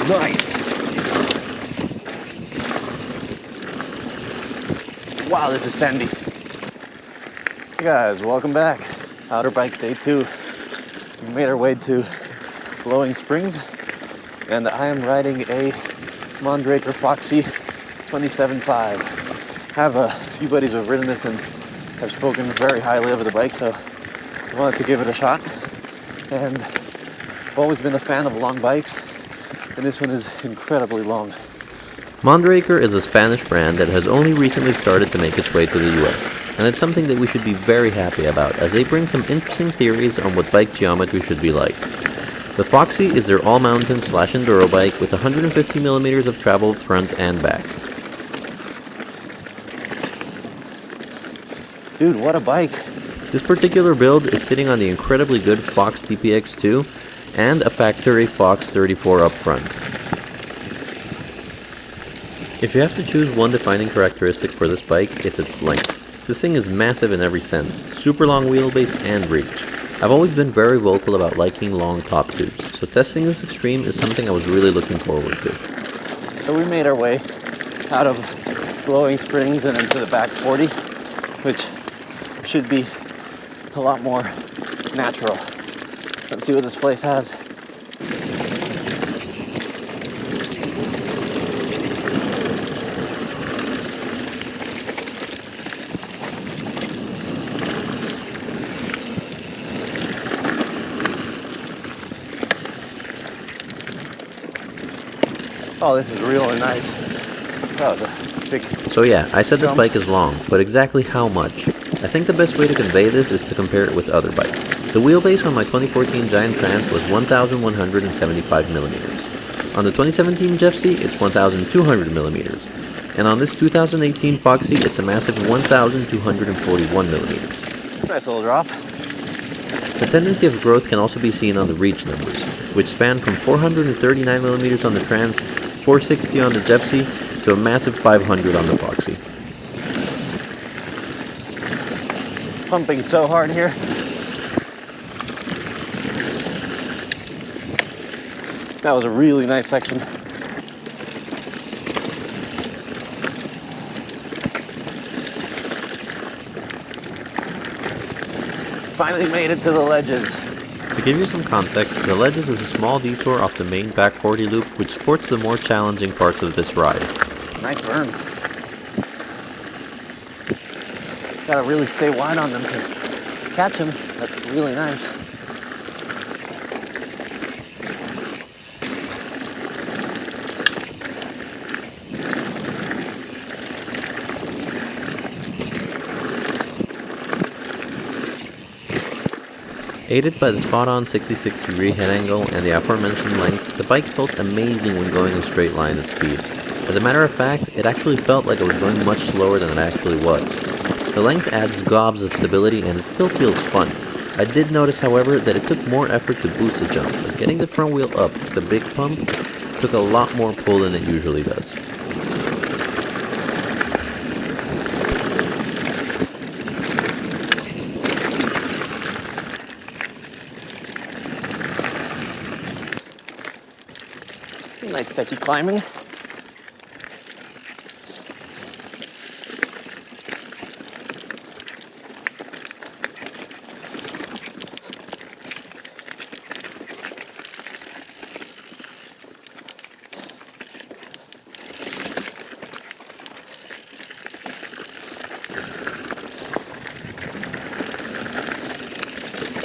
Nice. Wow, this is sandy. Hey guys, welcome back. Outerbike day 2. We made our way to Glowing Springs, and I am riding a Mondraker Foxy 27.5. I have a few buddies who have ridden this and have spoken very highly of the bike, so I wanted to give it a shot. And I've always been a fan of long bikes, and this one is incredibly long. Mondraker is a Spanish brand that has only recently started to make its way to the US, and it's something that we should be very happy about, as they bring some interesting theories on what bike geometry should be like. The Foxy is their all-mountain / enduro bike with 150 millimeters of travel front and back. Dude, what a bike! This particular build is sitting on the incredibly good Fox DPX2 and a factory Fox 34 up front. If you have to choose one defining characteristic for this bike, it's its length. This thing is massive in every sense, super long wheelbase and reach. I've always been very vocal about liking long top tubes, so testing this extreme is something I was really looking forward to. So we made our way out of Glowing Springs and into the back 40, which should be a lot more natural. Let's see what this place has. Oh, this is really nice. That was a sick... So yeah, I said this bike is long, but exactly how much? I think the best way to convey this is to compare it with other bikes. The wheelbase on my 2014 Giant Trance was 1,175 millimeters. On the 2017 Jeffsy, it's 1,200 millimeters. And on this 2018 Foxy, it's a massive 1,241 millimeters. Nice little drop. The tendency of growth can also be seen on the reach numbers, which span from 439 millimeters on the Trance, 460 on the Jeffsy, to a massive 500 on the Foxy. Pumping so hard here. That was a really nice section. Finally made it to the ledges. To give you some context, the ledges is a small detour off the main back 40 loop which supports the more challenging parts of this ride. Nice berms. Gotta really stay wide on them to catch them. That's really nice. Aided by the spot-on 66-degree head angle and the aforementioned length, the bike felt amazing when going in a straight line at speed. As a matter of fact, it actually felt like it was going much slower than it actually was. The length adds gobs of stability and it still feels fun. I did notice, however, that it took more effort to boost the jump, as getting the front wheel up the big pump took a lot more pull than it usually does. Nice techy climbing.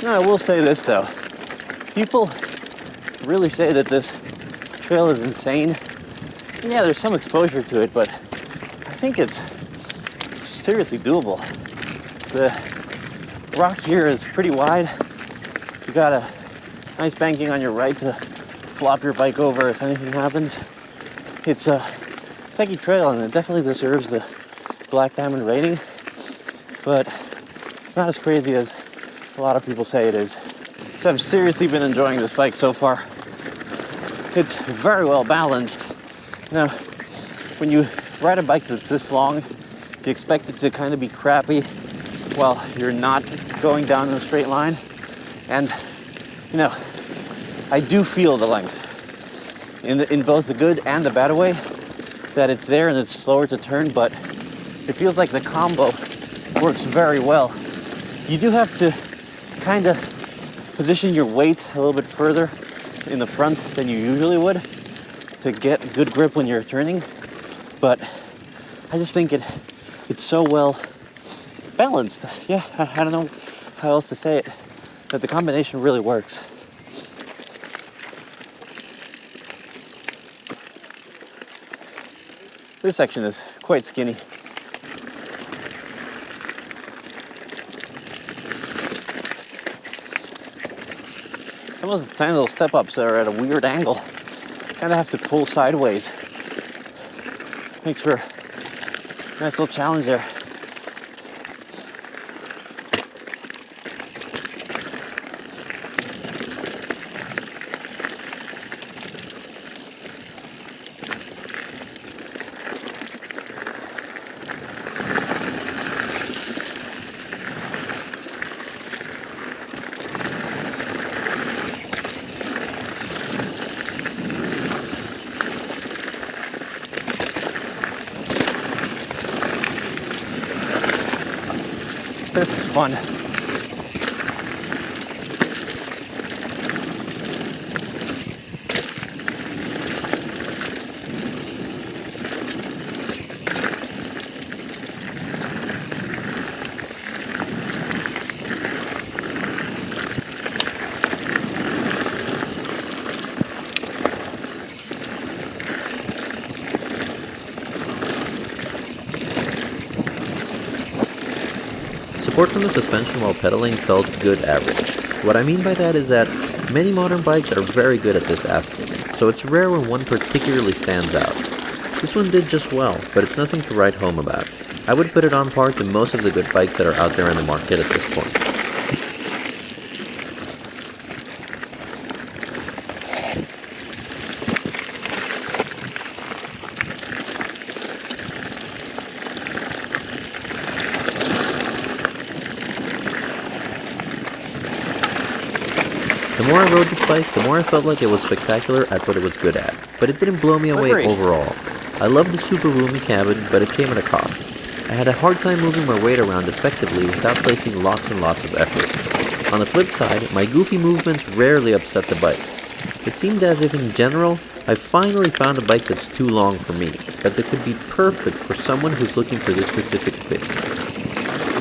Now, I will say this though, people really say that this trail is insane. And yeah, there's some exposure to it, but I think it's seriously doable. The rock here is pretty wide. You got a nice banking on your right to flop your bike over if anything happens. It's a techy trail and it definitely deserves the Black Diamond rating, but it's not as crazy as a lot of people say it is. So I've seriously been enjoying this bike so far. It's very well balanced. Now, when you ride a bike that's this long, you expect it to kind of be crappy while you're not going down in a straight line. And, you know, I do feel the length. in both the good and the bad way, that it's there and it's slower to turn, but it feels like the combo works very well. You do have to kind of position your weight a little bit further in the front than you usually would to get good grip when you're turning, but I just think it's so well balanced. Yeah, I don't know how else to say it, that the combination really works. This section is quite skinny. Some of those tiny little step-ups are at a weird angle. Kind of have to pull sideways. Makes for a nice little challenge there. This is fun. Support from the suspension while pedaling felt good average. What I mean by that is that many modern bikes are very good at this aspect, so it's rare when one particularly stands out. This one did just well, but it's nothing to write home about. I would put it on par to most of the good bikes that are out there in the market at this point. The more I rode this bike, the more I felt like it was spectacular at what it was good at, but it didn't blow me away overall. I loved the super roomy cabin, but it came at a cost. I had a hard time moving my weight around effectively without placing lots and lots of effort. On the flip side, my goofy movements rarely upset the bike. It seemed as if in general, I finally found a bike that's too long for me, but that could be perfect for someone who's looking for this specific fit.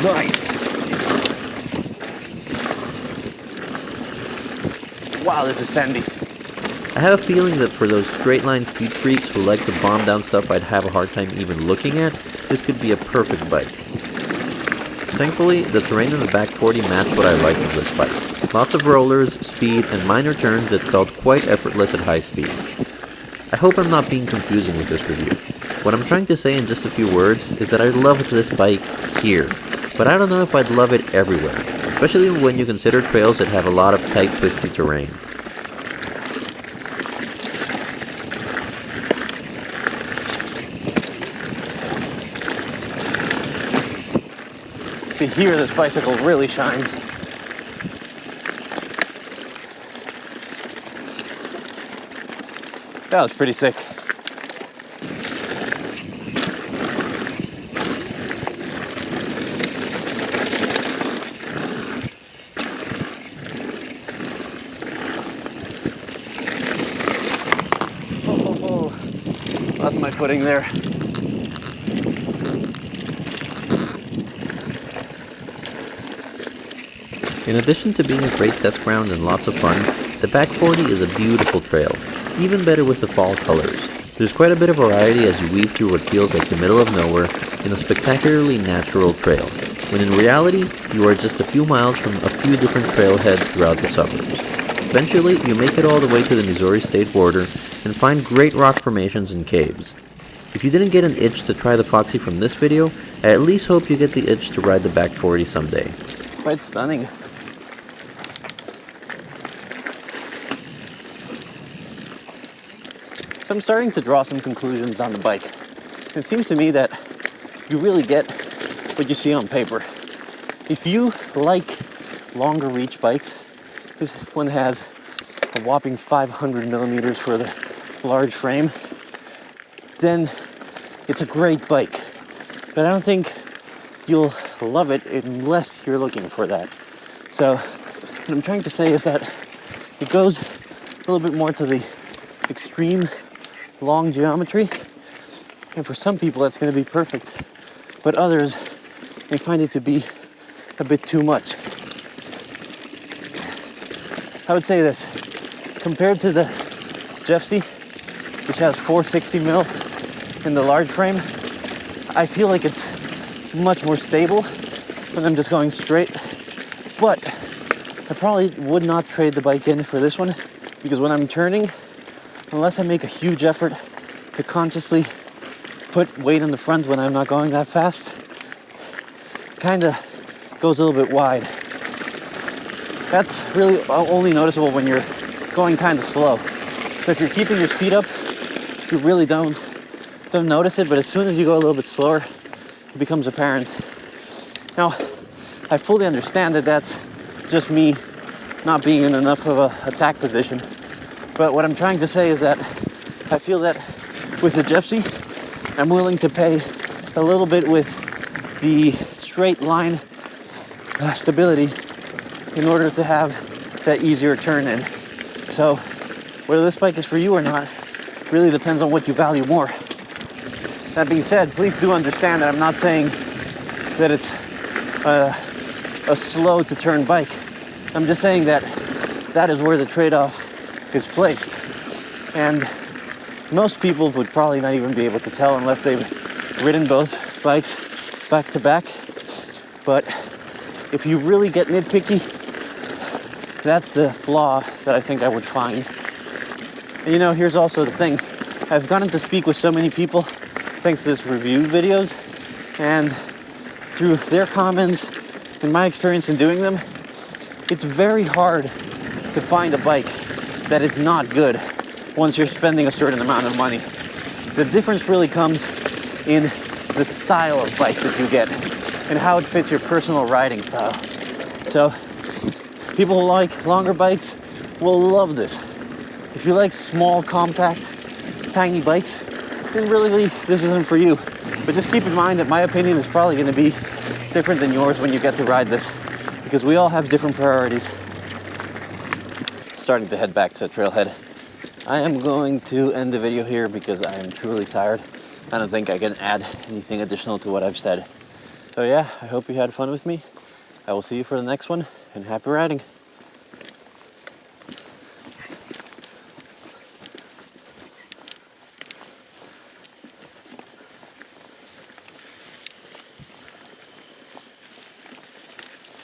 Nice. Wow, this is sandy. I have a feeling that for those straight line speed freaks who like to bomb down stuff I'd have a hard time even looking at, this could be a perfect bike. Thankfully, the terrain in the back 40 matched what I liked of this bike. Lots of rollers, speed, and minor turns that felt quite effortless at high speed. I hope I'm not being confusing with this review. What I'm trying to say in just a few words is that I love this bike here, but I don't know if I'd love it everywhere, especially when you consider trails that have a lot of tight, twisty terrain. See, here this bicycle really shines. That was pretty sick. Lost my footing there. In addition to being a great test ground and lots of fun, the back 40 is a beautiful trail, even better with the fall colors. There's quite a bit of variety as you weave through what feels like the middle of nowhere in a spectacularly natural trail, when in reality, you are just a few miles from a few different trailheads throughout the suburbs. Eventually, you make it all the way to the Missouri state border and find great rock formations and caves. If you didn't get an itch to try the Foxy from this video, I at least hope you get the itch to ride the back 40 someday. Quite stunning. So I'm starting to draw some conclusions on the bike. It seems to me that you really get what you see on paper. If you like longer reach bikes, this one has a whopping 500 millimeters for the large frame, then it's a great bike. But I don't think you'll love it unless you're looking for that. So what I'm trying to say is that it goes a little bit more to the extreme long geometry, and for some people that's going to be perfect, but others may find it to be a bit too much. I would say this, compared to the Jeffsy, which has 460 mil in the large frame, I feel like it's much more stable when I'm just going straight. But I probably would not trade the bike in for this one, because when I'm turning, unless I make a huge effort to consciously put weight in the front when I'm not going that fast, kind of goes a little bit wide. That's really only noticeable when you're going kind of slow. So if you're keeping your speed up, you really don't notice it, but as soon as you go a little bit slower, it becomes apparent. Now, I fully understand that that's just me not being in enough of a attack position, but what I'm trying to say is that I feel that with the Jeffsy, I'm willing to pay a little bit with the straight line stability in order to have that easier turn in. So whether this bike is for you or not really depends on what you value more. That being said, please do understand that I'm not saying that it's a slow to turn bike. I'm just saying that that is where the trade-off is placed. And most people would probably not even be able to tell unless they've ridden both bikes back to back. But if you really get nitpicky, that's the flaw that I think I would find. And you know, here's also the thing. I've gotten to speak with so many people thanks to this review videos, and through their comments and my experience in doing them, it's very hard to find a bike that is not good once you're spending a certain amount of money. The difference really comes in the style of bike that you get and how it fits your personal riding style. So people who like longer bikes will love this. If you like small, compact, tiny bikes, then really this isn't for you. But just keep in mind that my opinion is probably going to be different than yours when you get to ride this, because we all have different priorities. Starting to head back to the trailhead. I am going to end the video here because I am truly tired. I don't think I can add anything additional to what I've said. So yeah, I hope you had fun with me. I will see you for the next one, and happy riding.